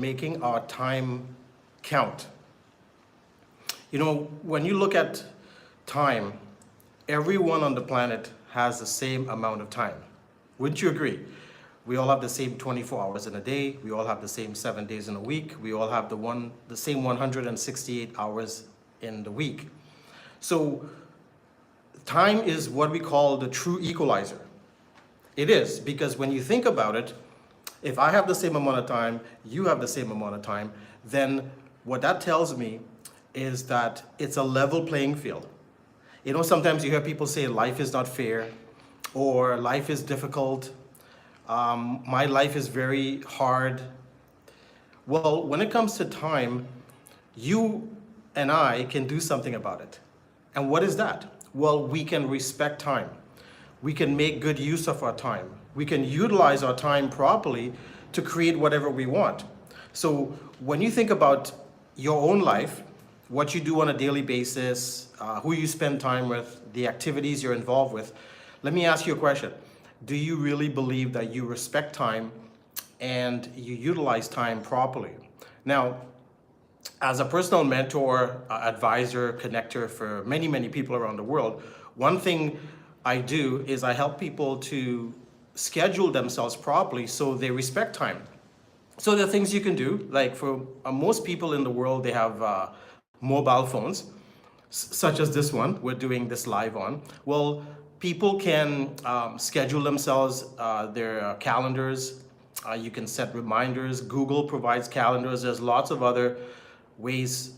making our time count. You know, when you look at time, everyone on the planet has the same amount of time. Wouldn't you agree? We all have the same 24 hours in a day. We all have the same 7 days in a week. We all have the same 168 hours in the week. So time is what we call the true equalizer. It is, because when you think about it, if I have the same amount of time, you have the same amount of time, then what that tells me is that it's a level playing field. You know, sometimes you hear people say life is not fair or life is difficult. My life is very hard. Well, when it comes to time, you and I can do something about it. And what is that? Well, we can respect time. We can make good use of our time. We can utilize our time properly to create whatever we want. So when you think about your own life, what you do on a daily basis, who you spend time with, the activities you're involved with, let me ask you a question. Do you really believe that you respect time and you utilize time properly? Now, as a personal mentor, advisor, connector for many, many people around the world, one thing I do is I help people to schedule themselves properly so they respect time. So there are things you can do, like for most people in the world, they have mobile phones, such as this one we're doing this live on. Well, people can schedule themselves, their calendars. You can set reminders. Google provides calendars. There's lots of other ways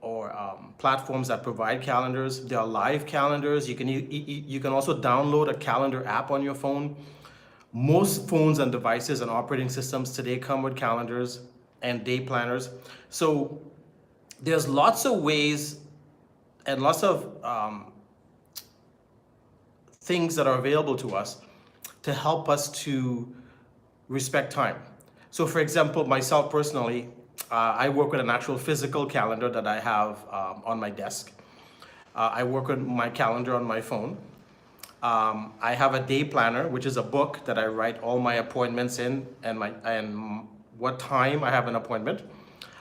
or platforms that provide calendars. There are live calendars. You can also download a calendar app on your phone. Most phones and devices and operating systems today come with calendars and day planners. So there's lots of ways and lots of things that are available to us to help us to respect time. So for example, myself personally, I work with an actual physical calendar that I have on my desk. I work with my calendar on my phone. I have a day planner, which is a book that I write all my appointments in and what time I have an appointment.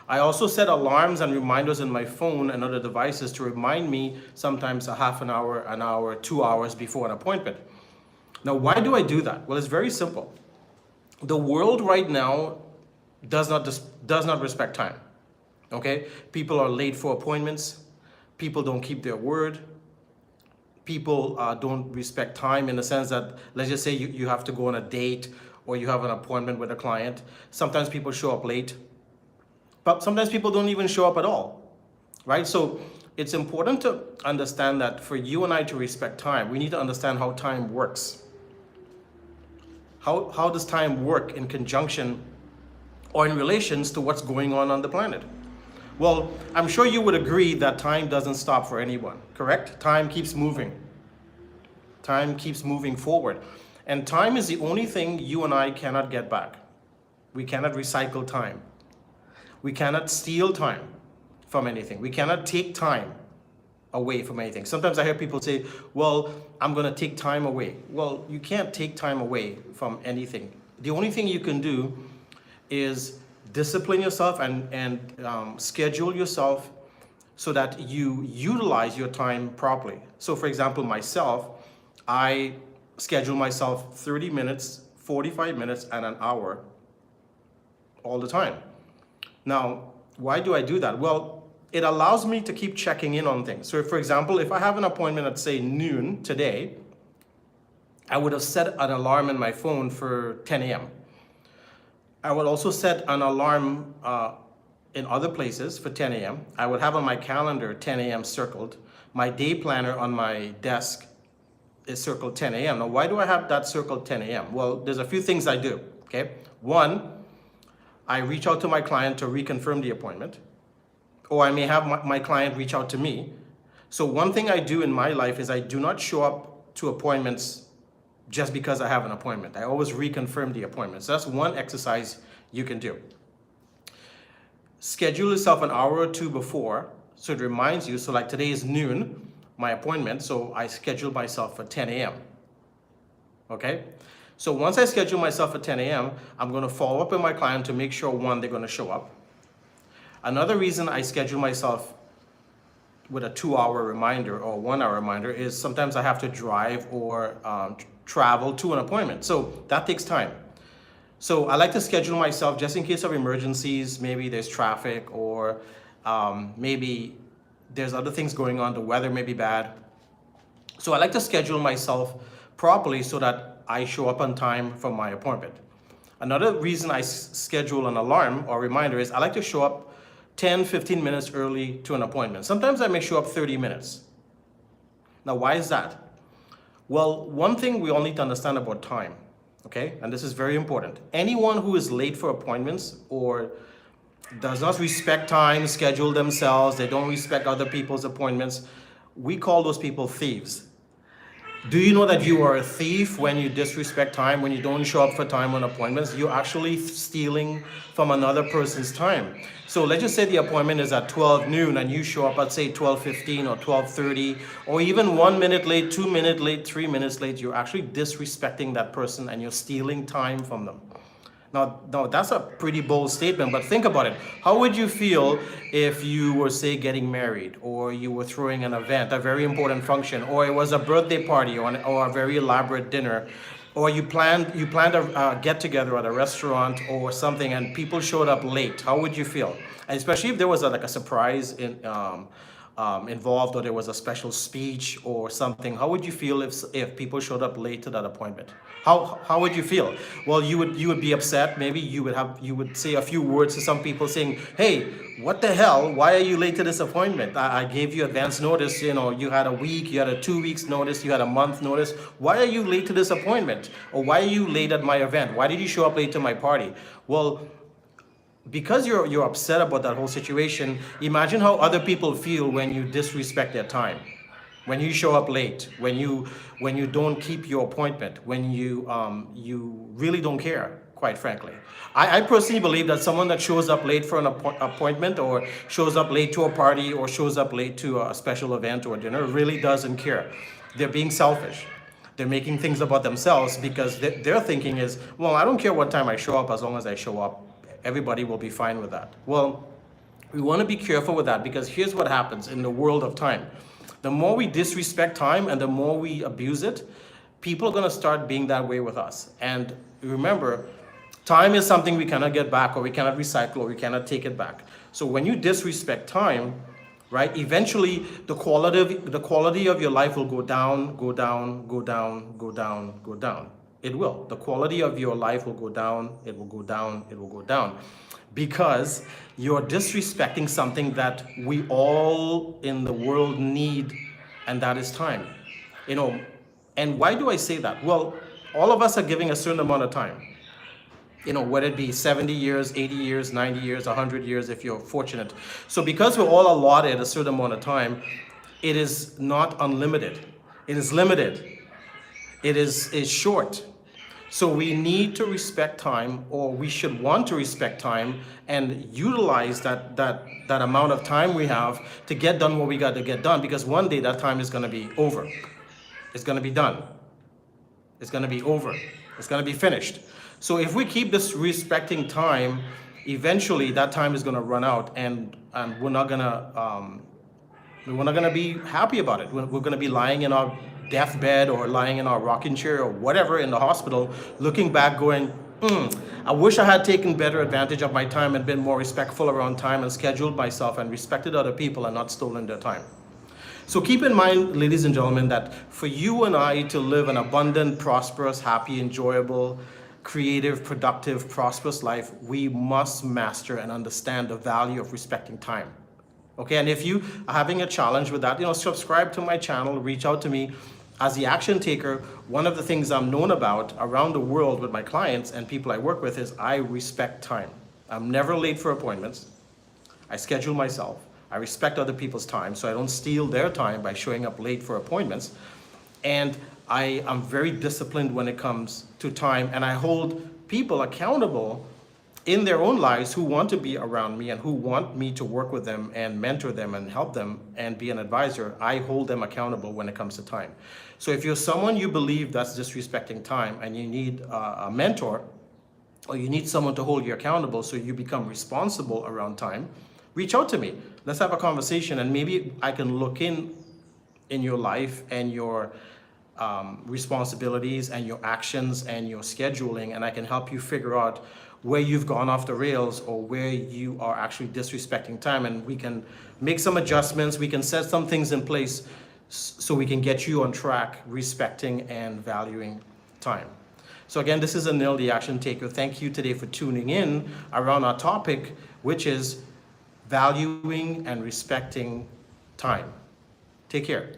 I also set alarms and reminders in my phone and other devices to remind me sometimes a half an hour, 2 hours before an appointment. Now, why do I do that? Well, it's very simple. The world right now does not respect time. Okay? People are late for appointments. People don't keep their word. People don't respect time in the sense that, let's just say you have to go on a date or you have an appointment with a client. Sometimes people show up late, but sometimes people don't even show up at all, right? So it's important to understand that for you and I to respect time, we need to understand how time works. How does time work in conjunction or in relations to what's going on the planet? Well, I'm sure you would agree that time doesn't stop for anyone, correct? Time keeps moving. Time keeps moving forward. And time is the only thing you and I cannot get back. We cannot recycle time. We cannot steal time from anything. We cannot take time away from anything. Sometimes I hear people say, well, I'm going to take time away. Well, you can't take time away from anything. The only thing you can do is discipline yourself and schedule yourself so that you utilize your time properly. So for example, myself, I schedule myself 30 minutes, 45 minutes, and an hour all the time. Now, why do I do that? Well, it allows me to keep checking in on things. So for example, if I have an appointment at say noon today, I would have set an alarm in my phone for 10 a.m. I would also set an alarm in other places for 10 a.m. I would have on my calendar 10 a.m. circled. My day planner on my desk is circled 10 a.m. Now, why do I have that circled 10 a.m.? Well, there's a few things I do, okay? One, I reach out to my client to reconfirm the appointment, or I may have my client reach out to me. So one thing I do in my life is I do not show up to appointments just because I have an appointment. I always reconfirm the appointment. So that's one exercise you can do. Schedule yourself an hour or two before so it reminds you. So like today is noon, my appointment, so I schedule myself for 10 a.m. Okay? So once I schedule myself at 10 a.m., I'm going to follow up with my client to make sure, one, they're going to show up. Another reason I schedule myself with a 2-hour reminder or 1-hour reminder is sometimes I have to drive or travel to an appointment. So that takes time. So I like to schedule myself just in case of emergencies. Maybe there's traffic, or maybe there's other things going on. The weather may be bad. So I like to schedule myself properly so that I show up on time for my appointment. Another reason I schedule an alarm or reminder is I like to show up 10-15 minutes early to an appointment. Sometimes I may show up 30 minutes. Now, why is that? Well, one thing we all need to understand about time, okay? And this is very important. Anyone who is late for appointments or does not respect time, schedule themselves, they don't respect other people's appointments, we call those people thieves. Do you know that you are a thief when you disrespect time, when you don't show up for time on appointments? You're actually stealing from another person's time. So let's just say the appointment is at 12 noon and you show up at, say, 12:15 or 12:30, or even 1 minute late, 2 minutes late, 3 minutes late. You're actually disrespecting that person and you're stealing time from them. Now, that's a pretty bold statement, but think about it. How would you feel if you were, say, getting married, or you were throwing an event, a very important function, or it was a birthday party or a very elaborate dinner, or you planned a get-together at a restaurant or something, and people showed up late? How would you feel? And especially if there was like a surprise involved, or there was a special speech or something. How would you feel if people showed up late to that appointment? How would you feel? Well, you would be upset. Maybe you would say a few words to some people saying, "Hey, what the hell? Why are you late to this appointment? I gave you advance notice. You know, you had a week, you had a 2 weeks notice, you had a month notice. Why are you late to this appointment? Or why are you late at my event? Why did you show up late to my party?" Well, because you're upset about that whole situation, imagine how other people feel when you disrespect their time, when you show up late, when you don't keep your appointment, when you really don't care, quite frankly. I personally believe that someone that shows up late for an appointment, or shows up late to a party, or shows up late to a special event or dinner really doesn't care. They're being selfish. They're making things about themselves, because their thinking is, well, I don't care what time I show up as long as I show up. Everybody will be fine with that. Well, we want to be careful with that, because here's what happens in the world of time. The more we disrespect time and the more we abuse it, people are going to start being that way with us. And remember, time is something we cannot get back, or we cannot recycle, or we cannot take it back. So when you disrespect time, right, eventually the quality of your life will go down, go down, go down, go down, go down. It will. The quality of your life will go down, it will go down, it will go down. Because you're disrespecting something that we all in the world need, and that is time. You know, and why do I say that? Well, all of us are giving a certain amount of time. You know, whether it be 70 years, 80 years, 90 years, 100 years, if you're fortunate. So because we're all allotted a certain amount of time, it is not unlimited. It is limited. It is short. So we need to respect time, or we should want to respect time and utilize that amount of time we have to get done what we got to get done, because one day that time is going to be over. It's going to be done. It's going to be over. It's going to be finished. So if we keep disrespecting time, eventually that time is going to run out, and we're not going to be happy about it. We're going to be lying in our deathbed, or lying in our rocking chair, or whatever, in the hospital, looking back going, I wish I had taken better advantage of my time and been more respectful around time, and scheduled myself and respected other people and not stolen their time. So keep in mind, ladies and gentlemen, that for you and I to live an abundant, prosperous, happy, enjoyable, creative, productive, prosperous life, we must master and understand the value of respecting time. Okay, and if you are having a challenge with that, subscribe to my channel, reach out to me. As the action taker, one of the things I'm known about around the world with my clients and people I work with is I respect time. I'm never late for appointments. I schedule myself. I respect other people's time, so I don't steal their time by showing up late for appointments. And I am very disciplined when it comes to time, and I hold people accountable in their own lives who want to be around me and who want me to work with them and mentor them and help them and be an advisor, I hold them accountable when it comes to time. So if you're someone you believe that's disrespecting time and you need a mentor, or you need someone to hold you accountable so you become responsible around time, reach out to me. Let's have a conversation, and maybe I can look in your life and your responsibilities and your actions and your scheduling, and I can help you figure out where you've gone off the rails or where you are actually disrespecting time, and we can make some adjustments. We can set some things in place so we can get you on track respecting and valuing time. So again, this is Anil, the Action Taker. Thank you today for tuning in around our topic, which is valuing and respecting time. Take care.